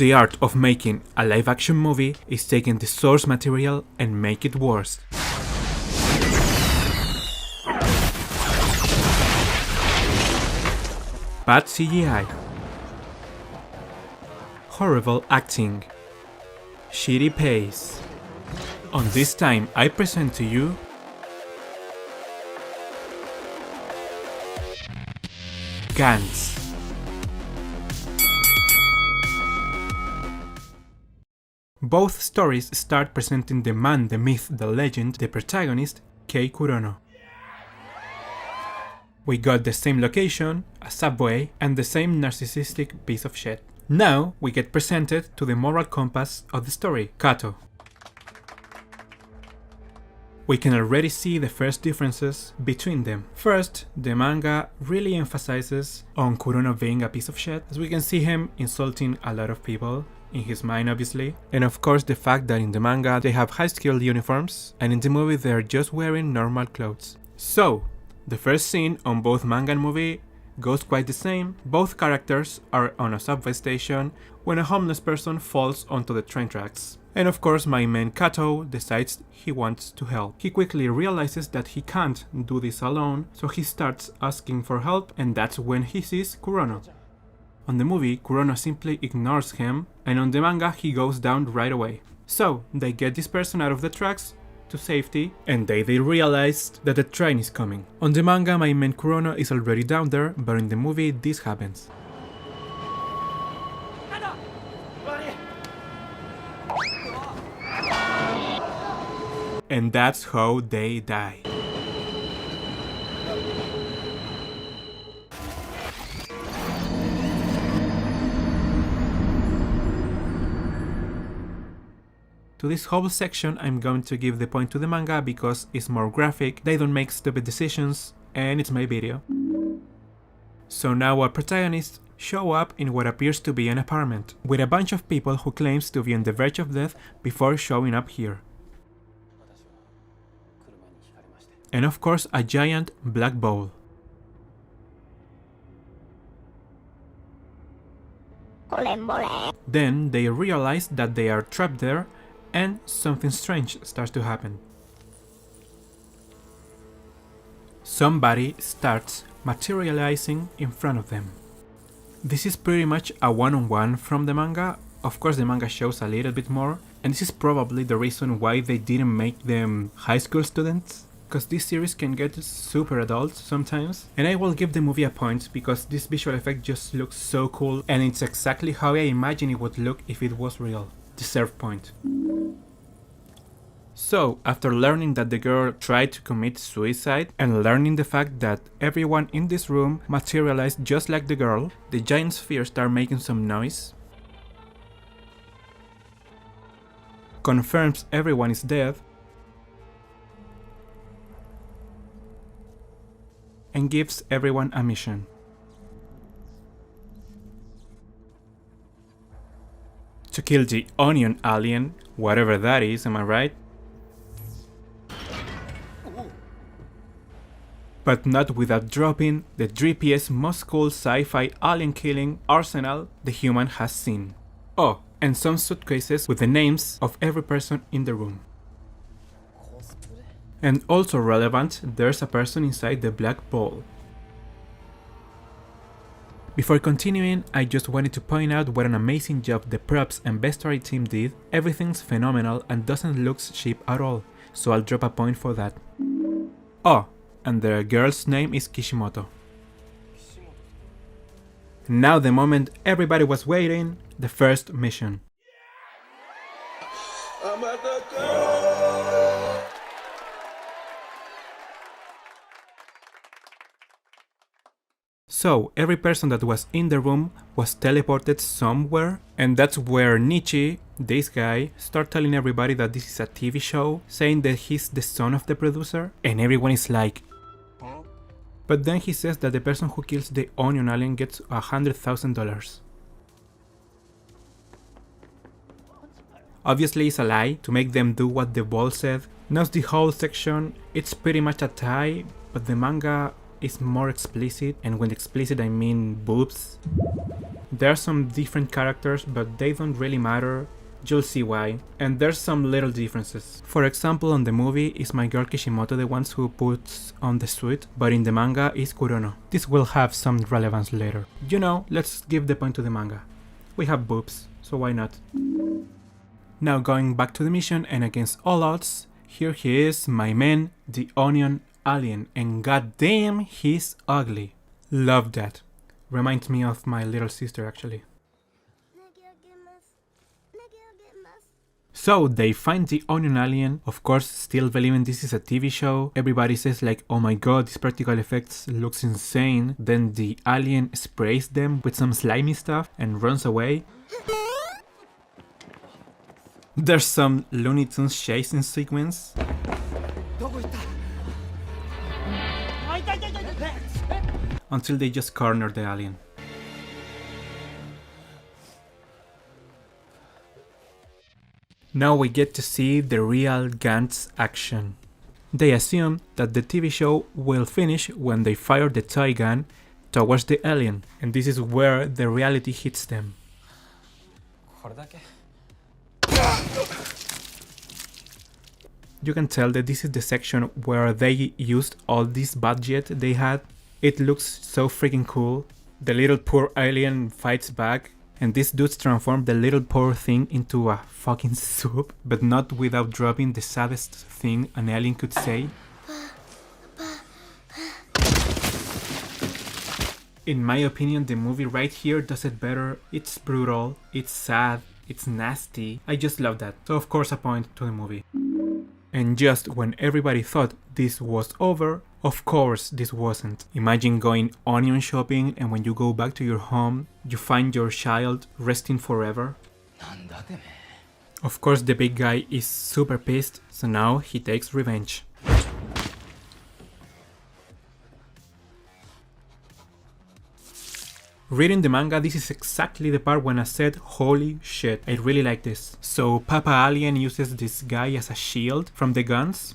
The art of making a live-action movie is taking the source material and make it worse. Bad CGI, horrible acting, shitty pace. On this time I present to you Gantz. Both stories start presenting the man, the myth, the legend, the protagonist, Kei Kurono. We got the same location, a subway, and the same narcissistic piece of shit. Now we get presented to the moral compass of the story, Kato. We can already see the first differences between them. First, the manga really emphasizes on Kurono being a piece of shit, as we can see him insulting a lot of people, in his mind obviously, and of course the fact that in the manga they have high-skilled uniforms, and in the movie they're just wearing normal clothes. So, the first scene on both manga and movie goes quite the same. Both characters are on a subway station when a homeless person falls onto the train tracks. And of course my man Kato decides he wants to help. He quickly realizes that he can't do this alone, so he starts asking for help, and that's when he sees Kurono. On the movie, Kurono simply ignores him, and on the manga he goes down right away. So they get this person out of the tracks to safety, and they realized that the train is coming. On the manga my main Kurono is already down there, but in the movie this happens. And that's how they die. To this whole section I'm going to give the point to the manga because it's more graphic, they don't make stupid decisions, and it's my video. So now our protagonists show up in what appears to be an apartment, with a bunch of people who claims to be on the verge of death before showing up here. And of course a giant black bowl. Then they realize that they are trapped there, and something strange starts to happen. Somebody starts materializing in front of them. This is pretty much a one-on-one from the manga. Of course the manga shows a little bit more, and this is probably the reason why they didn't make them high school students, because this series can get super adult sometimes. And I will give the movie a point because this visual effect just looks so cool, and it's exactly how I imagine it would look if it was real. Deserved point. So, after learning that the girl tried to commit suicide and learning the fact that everyone in this room materialized just like the girl, the giant sphere starts making some noise, confirms everyone is dead, and gives everyone a mission. To kill the onion alien, whatever that is, am I right? But not without dropping the drippiest, most cool sci-fi alien killing arsenal the human has seen. Oh, and some suitcases with the names of every person in the room. And also relevant, there's a person inside the black ball. Before continuing, I just wanted to point out what an amazing job the props and bestiary team did. Everything's phenomenal and doesn't look cheap at all, so I'll drop a point for that. Oh, and the girl's name is Kishimoto. Now the moment everybody was waiting, the first mission. So, every person that was in the room was teleported somewhere, and that's where Nichi, this guy, starts telling everybody that this is a TV show, saying that he's the son of the producer, and everyone is like... But then he says that the person who kills the onion alien gets $100,000. Obviously it's a lie, to make them do what the ball said. Now the whole section, it's pretty much a tie, but the manga is more explicit, and when explicit I mean boobs. There are some different characters, but they don't really matter. You'll see why. And there's some little differences. For example, on the movie, is my girl Kishimoto the one who puts on the suit, but in the manga is Kurono. This will have some relevance later. You know, let's give the point to the manga. We have boobs, so why not? Now going back to the mission, and against all odds, here he is, my man, the onion alien, and goddamn, he's ugly. Love that. Reminds me of my little sister actually. So they find the onion alien, of course still believing this is a TV show. Everybody says like, oh my god, these practical effects looks insane. Then the alien sprays them with some slimy stuff and runs away. There's some Looney Tunes chasing sequence. Until they just corner the alien. Now we get to see the real Gantz action. They assume that the TV show will finish when they fire the toy gun towards the alien, and this is where the reality hits them. You can tell that this is the section where they used all this budget they had. It looks so freaking cool. The little poor alien fights back, and these dudes transform the little poor thing into a fucking soup, but not without dropping the saddest thing an alien could say. In my opinion, the movie right here does it better. It's brutal, it's sad, it's nasty. I just love that. So of course a point to the movie. And just when everybody thought this was over, of course this wasn't. Imagine going onion shopping and when you go back to your home, you find your child resting forever. Of course the big guy is super pissed, so now he takes revenge. Reading the manga, this is exactly the part when I said, holy shit, I really like this. So Papa Alien uses this guy as a shield from the guns,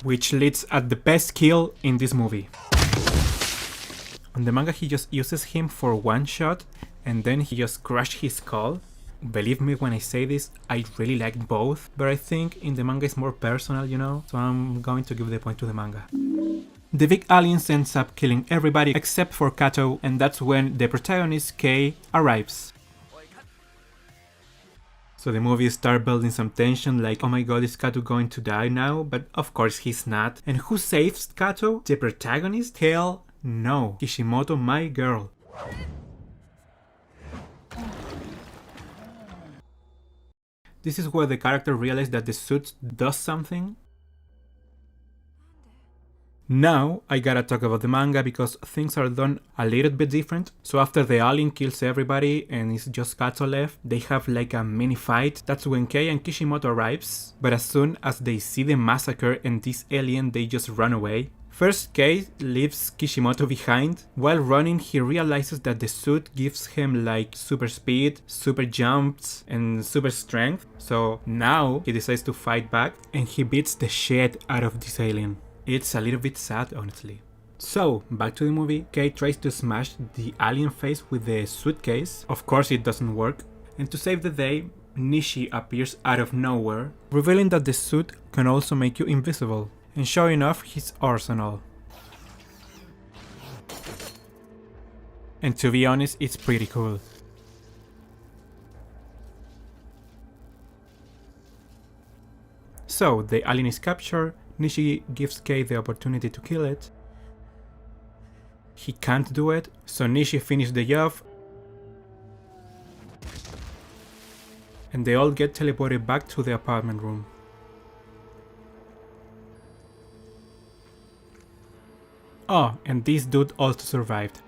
which leads at the best kill in this movie. On the manga he just uses him for one shot and then he just crushed his skull. Believe me when I say this, I really like both, but I think in the manga it's more personal, you know, so I'm going to give the point to the manga. The big alien ends up killing everybody except for Kato, and that's when the protagonist Kei arrives. So the movie starts building some tension like, oh my god, is Kato going to die now? But of course he's not. And who saves Kato? The protagonist? Hell no. Kishimoto, my girl. This is where the character realizes that the suit does something. Now I gotta talk about the manga because things are done a little bit different. So after the alien kills everybody and it's just Kato left, they have like a mini fight. That's when Kei and Kishimoto arrives, but as soon as they see the massacre and this alien, they just run away. First, Kei leaves Kishimoto behind. While running, he realizes that the suit gives him like super speed, super jumps, and super strength. So now he decides to fight back and he beats the shit out of this alien. It's a little bit sad, honestly. So, back to the movie, Kei tries to smash the alien face with the suitcase. Of course it doesn't work. And to save the day, Nishi appears out of nowhere, revealing that the suit can also make you invisible, and showing off his arsenal. And to be honest, it's pretty cool. So, the alien is captured. Nishi gives Kei the opportunity to kill it. He can't do it, so Nishi finishes the job. And they all get teleported back to the apartment room. Oh, and this dude also survived.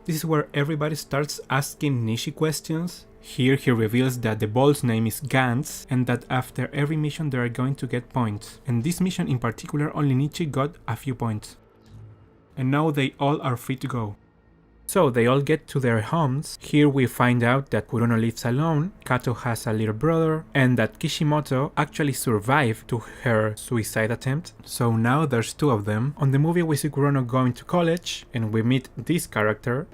This is where everybody starts asking Nishi questions. Here he reveals that the boss's name is Gantz and that after every mission they are going to get points. And this mission in particular only Nishi got a few points. And now they all are free to go. So they all get to their homes. Here we find out that Kurono lives alone, Kato has a little brother, and that Kishimoto actually survived to her suicide attempt. So now there's two of them. On the movie we see Kurono going to college, and we meet this character.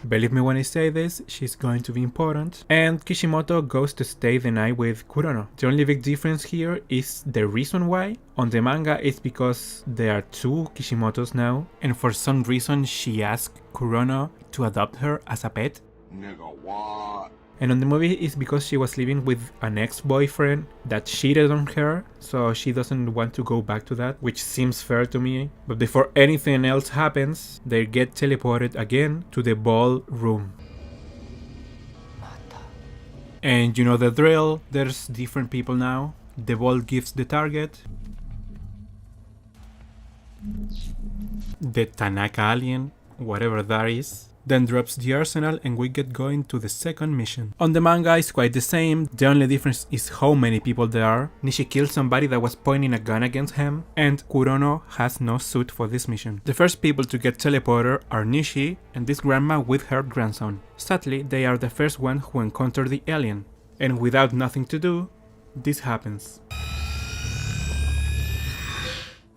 Believe me when I say this, she's going to be important. And Kishimoto goes to stay the night with Kurono. The only big difference here is the reason why. On the manga it's because there are two Kishimotos now, and for some reason she asked Kurono to adopt her as a pet. Nigga, what? And on the movie it's because she was living with an ex-boyfriend that cheated on her, so she doesn't want to go back to that, which seems fair to me. But before anything else happens, they get teleported again to the ballroom. And you know the drill, there's different people now. The ball gives the target. The Tanaka alien, whatever that is, then drops the arsenal and we get going to the second mission. On the manga it's quite the same, the only difference is how many people there are. Nishi kills somebody that was pointing a gun against him, and Kurono has no suit for this mission. The first people to get teleported are Nishi and this grandma with her grandson. Sadly, they are the first one who encounter the alien, and without nothing to do, this happens.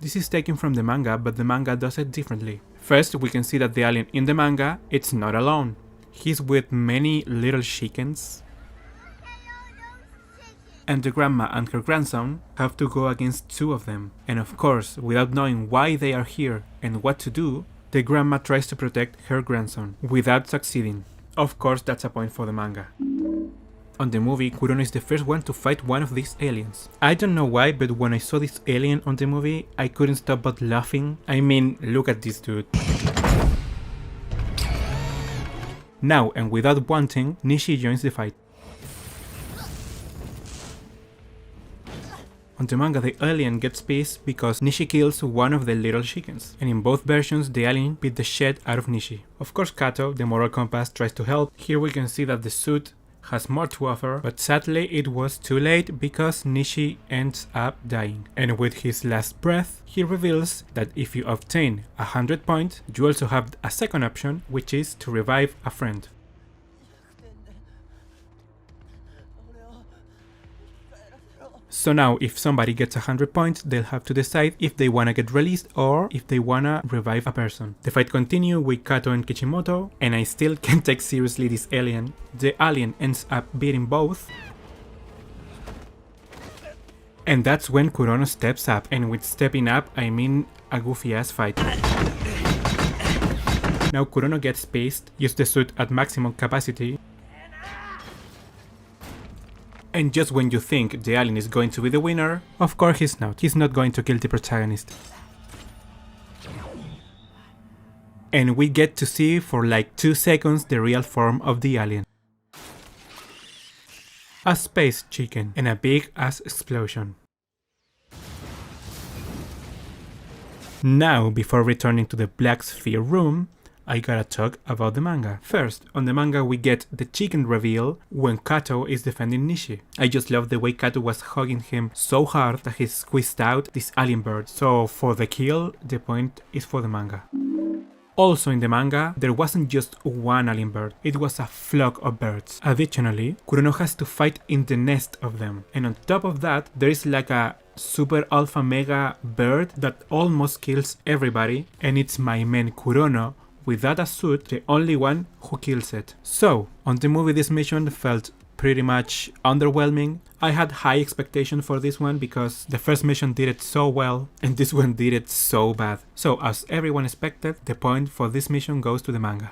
This is taken from the manga, but the manga does it differently. First, we can see that the alien in the manga, it's not alone. He's with many little chickens. And the grandma and her grandson have to go against two of them. And of course, without knowing why they are here and what to do, the grandma tries to protect her grandson, without succeeding. Of course, that's a point for the manga. On the movie, Kurono is the first one to fight one of these aliens. I don't know why, but when I saw this alien on the movie, I couldn't stop but laughing. I mean, look at this dude. Now, and without wanting, Nishi joins the fight. On the manga, the alien gets pissed because Nishi kills one of the little chickens, and in both versions the alien beat the shit out of Nishi. Of course, Kato, the moral compass, tries to help. Here we can see that the suit has more to offer, but sadly it was too late because Nishi ends up dying. And with his last breath, he reveals that if you obtain 100 points, you also have a second option, which is to revive a friend. So now, if somebody gets 100 points, they'll have to decide if they wanna get released or if they wanna revive a person. The fight continues with Kato and Kishimoto, and I still can't take seriously this alien. The alien ends up beating both. And that's when Kurono steps up, and with stepping up, I mean a goofy ass fight. Now Kurono gets pissed, uses the suit at maximum capacity, and just when you think the alien is going to be the winner, of course he's not. He's not going to kill the protagonist. And we get to see for like 2 seconds the real form of the alien. A space chicken and a big ass explosion. Now, before returning to the Black Sphere room, I gotta talk about the manga. First, on the manga we get the chicken reveal when Kato is defending Nishi. I just love the way Kato was hugging him so hard that he squeezed out this alien bird. So for the kill, the point is for the manga. Also in the manga, there wasn't just one alien bird, it was a flock of birds. Additionally, Kurono has to fight in the nest of them. And on top of that, there is like a super alpha mega bird that almost kills everybody, and it's my man Kurono, without a suit, the only one who kills it. So, on the movie this mission felt pretty much underwhelming. I had high expectations for this one because the first mission did it so well and this one did it so bad. So as everyone expected, the point for this mission goes to the manga.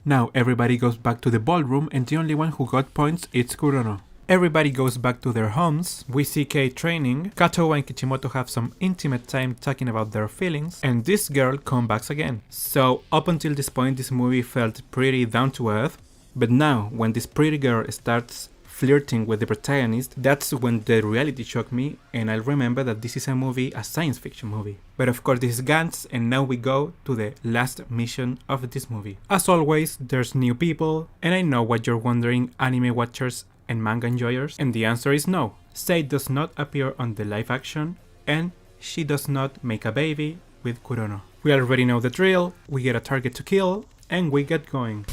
Now everybody goes back to the ballroom and the only one who got points is Kurono. Everybody goes back to their homes, we see Kei training, Kato and Kishimoto have some intimate time talking about their feelings, and this girl comes back again. So up until this point this movie felt pretty down to earth, but now when this pretty girl starts flirting with the protagonist, that's when the reality shocked me, and I remember that this is a science fiction movie. But of course this is Gantz, and now we go to the last mission of this movie. As always, there's new people, and I know what you're wondering, anime watchers and manga enjoyers, and the answer is no. Sei does not appear on the live action, and she does not make a baby, with Kurono. We already know the drill, we get a target to kill, and we get going.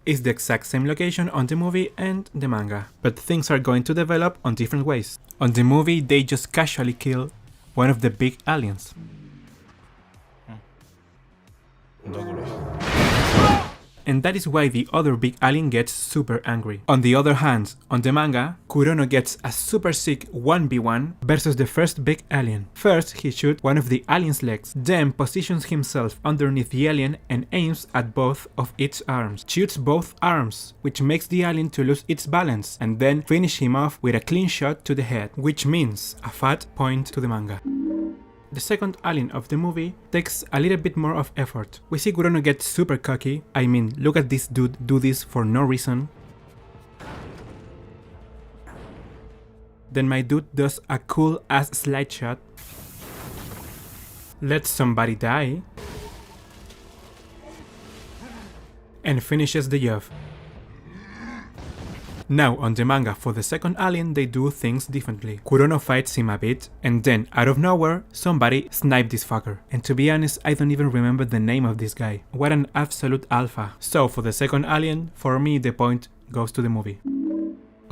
It's the exact same location on the movie and the manga, but things are going to develop on different ways. On the movie, they just casually kill one of the big aliens. And that is why the other big alien gets super angry. On the other hand, on the manga, Kurono gets a super sick 1v1 versus the first big alien. First, he shoots one of the alien's legs, then positions himself underneath the alien and aims at both of its arms. Shoots both arms, which makes the alien to lose its balance, and then finish him off with a clean shot to the head, which means a fat point to the manga. The second alien of the movie takes a little bit more of effort. We see Kurono get super cocky. I mean, look at this dude do this for no reason. Then my dude does a cool ass slide shot. Lets somebody die. And finishes the job. Now, on the manga, for the second alien, they do things differently. Kurono fights him a bit, and then, out of nowhere, somebody sniped this fucker. And to be honest, I don't even remember the name of this guy. What an absolute alpha. So, for the second alien, for me, the point goes to the movie.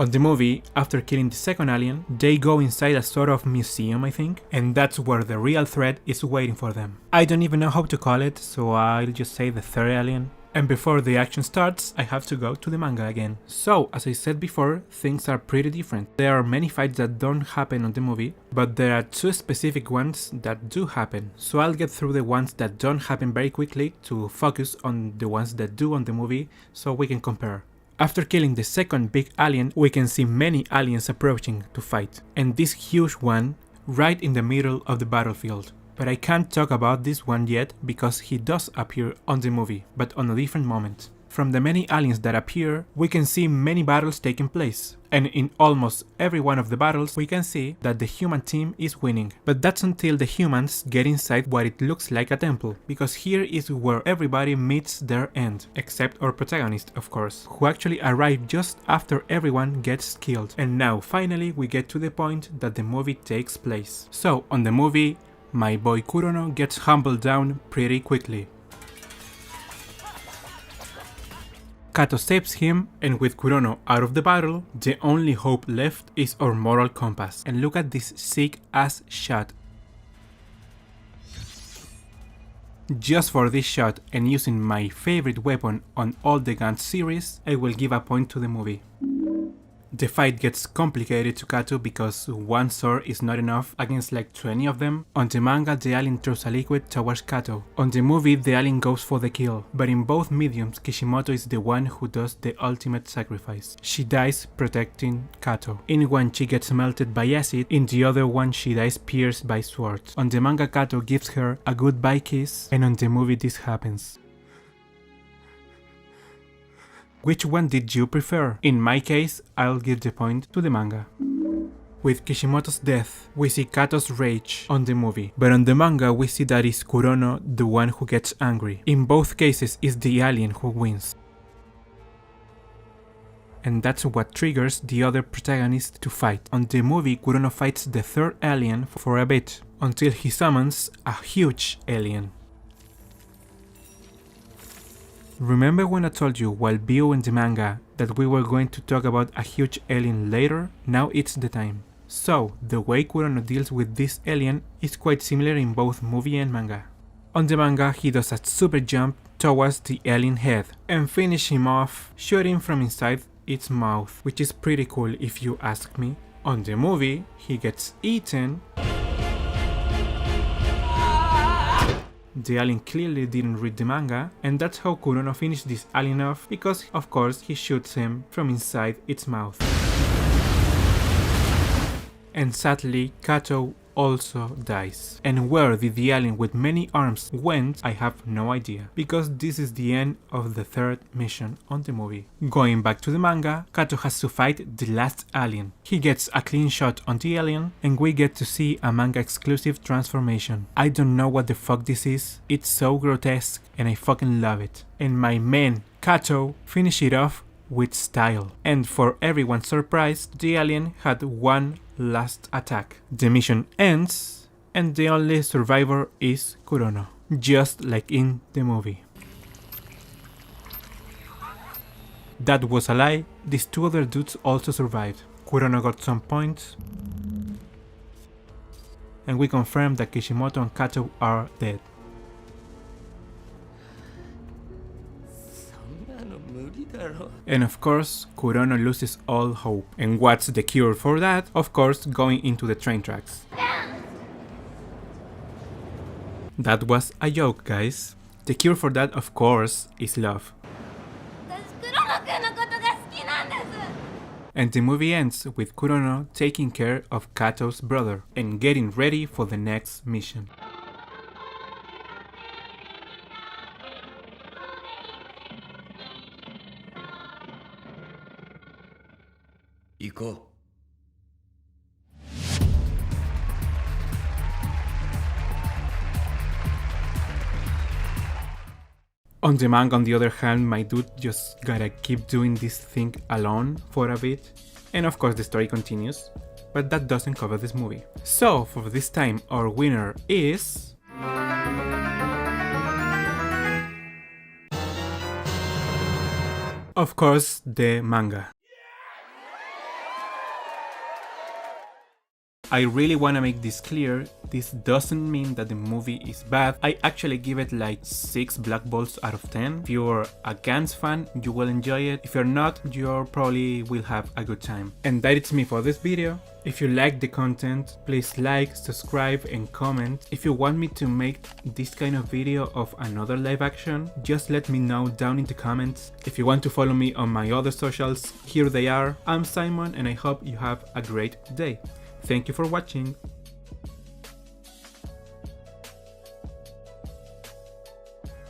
On the movie, after killing the second alien, they go inside a sort of museum, I think, and that's where the real threat is waiting for them. I don't even know how to call it, so I'll just say the third alien. And before the action starts, I have to go to the manga again. So, as I said before, things are pretty different. There are many fights that don't happen on the movie, but there are two specific ones that do happen. So I'll get through the ones that don't happen very quickly to focus on the ones that do on the movie so we can compare. After killing the second big alien, we can see many aliens approaching to fight, and this huge one right in the middle of the battlefield. But I can't talk about this one yet because he does appear on the movie, but on a different moment. From the many aliens that appear, we can see many battles taking place. And in almost every one of the battles, we can see that the human team is winning. But that's until the humans get inside what it looks like a temple, because here is where everybody meets their end, except our protagonist, of course, who actually arrived just after everyone gets killed. And now, finally, we get to the point that the movie takes place. So, on the movie, my boy Kurono gets humbled down pretty quickly. Kato saves him, and with Kurono out of the battle, the only hope left is our moral compass. And look at this sick ass shot. Just for this shot and using my favorite weapon on all the Gantz series, I will give a point to the movie. The fight gets complicated to Kato because one sword is not enough against like 20 of them. On the manga, the alien throws a liquid towards Kato. On the movie, the alien goes for the kill. But in both mediums, Kishimoto is the one who does the ultimate sacrifice. She dies protecting Kato. In one, she gets melted by acid. In the other one, she dies pierced by swords. On the manga, Kato gives her a goodbye kiss, and on the movie, this happens. Which one did you prefer? In my case, I'll give the point to the manga. With Kishimoto's death, we see Kato's rage on the movie, but on the manga we see that it's Kurono the one who gets angry. In both cases, it's the alien who wins. And that's what triggers the other protagonist to fight. On the movie, Kurono fights the third alien for a bit, until he summons a huge alien. Remember when I told you while viewing the manga that we were going to talk about a huge alien later? Now it's the time. So, the way Kurono deals with this alien is quite similar in both movie and manga. On the manga, he does a super jump towards the alien head and finish him off shooting from inside its mouth, which is pretty cool if you ask me. On the movie, he gets eaten. The alien clearly didn't read the manga, and that's how Kurono finished this alien off, because of course he shoots him from inside its mouth. And sadly, Kato also dies. And where did the alien with many arms went, I have no idea, because this is the end of the third mission on the movie. Going back to the manga, Kato has to fight the last alien. He gets a clean shot on the alien, and we get to see a manga exclusive transformation. I don't know what the fuck this is, it's so grotesque and I fucking love it. And my man, Kato, finished it off with style. And for everyone's surprise, the alien had one last attack. The mission ends, and the only survivor is Kurono, just like in the movie. That was a lie, these two other dudes also survived. Kurono got some points, and we confirm that Kishimoto and Kato are dead. And of course, Kurono loses all hope. And what's the cure for that? Of course, going into the train tracks. That was a joke, guys. The cure for that, of course, is love. And the movie ends with Kurono taking care of Kato's brother and getting ready for the next mission. On the manga, on the other hand, my dude just gotta keep doing this thing alone for a bit. And of course the story continues, but that doesn't cover this movie. So for this time our winner is... of course, the manga. I really wanna make this clear, this doesn't mean that the movie is bad. I actually give it like 6 black balls out of 10. If you're a Gantz fan, you will enjoy it. If you're not, you probably will have a good time. And that is me for this video. If you like the content, please like, subscribe and comment. If you want me to make this kind of video of another live action, just let me know down in the comments. If you want to follow me on my other socials, here they are. I'm Simon and I hope you have a great day. Thank you for watching.